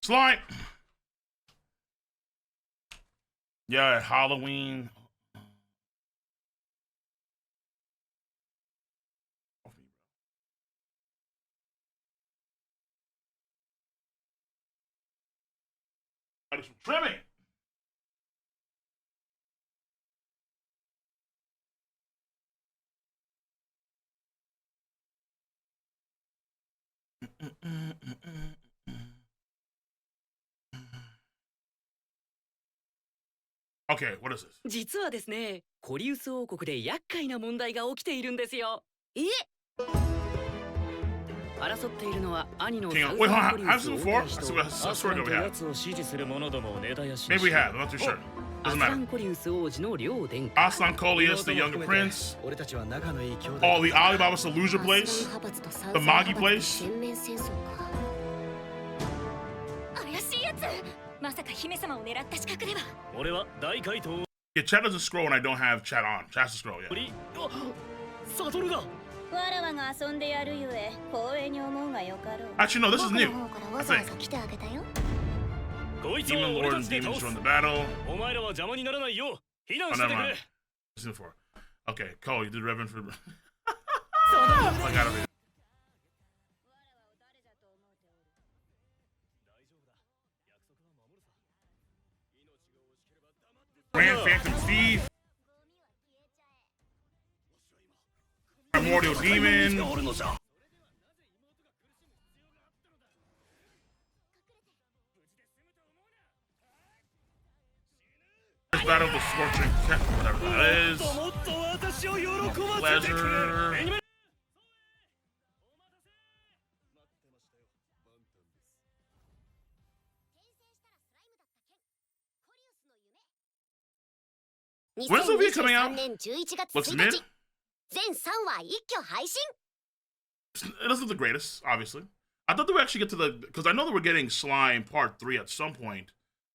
Slime. Yeah, Halloween. I need some trimming. Okay, what is this? 実はですね、コリウス王国で厄介な問題が起きているんですよ。争っているのは兄のサウザンコリウス王太子とアスランとやつを支持する者どもを根絶やしにし Maybe we have. I'm not too sure. ア Doesn't スラン matter. コリウス王子の両殿下 Aslan Coleus, the younger prince. Oh, the Alibaba Saluzha place. The Magi place. 怪しいやつ。まさか姫様を狙った資格では。俺は大怪盗 Yeah, chat doesn't scroll when I don't have chat on. Chat has to scroll, yeah. サトルだ。わらわが遊んでやるゆえ光栄に思うがよかろう。 Actually, no, this is new. 僕の方からわ I ざわざ think. 来てあげたよ。こいつを Demon 俺 Lord た and ちで demons 倒す。 join the battle. お前らは邪魔にならないよう避難 Oh, して never てく mind. れ。 What's it for? Okay, Cole, you did Reverend for. I got it. Grand Phantom Thief. Primordial Demon. First battle of the Scorching Cat, whatever that is. Pleasure. When's the OVA coming out? Looks mid. It doesn't look the greatest, obviously. I thought they would actually get to the, because I know that we're getting Slime Part 3 at some point.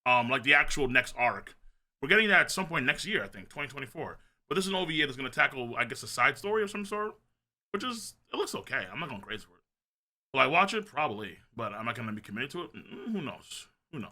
Like the actual next arc. We're getting that at some point next year, I think, 2024. But this is an OVA that's going to tackle, I guess, a side story of some sort. Which is, it looks okay. I'm not going crazy for it. Will I watch it? Probably. But am I going to be committed to it? Who knows?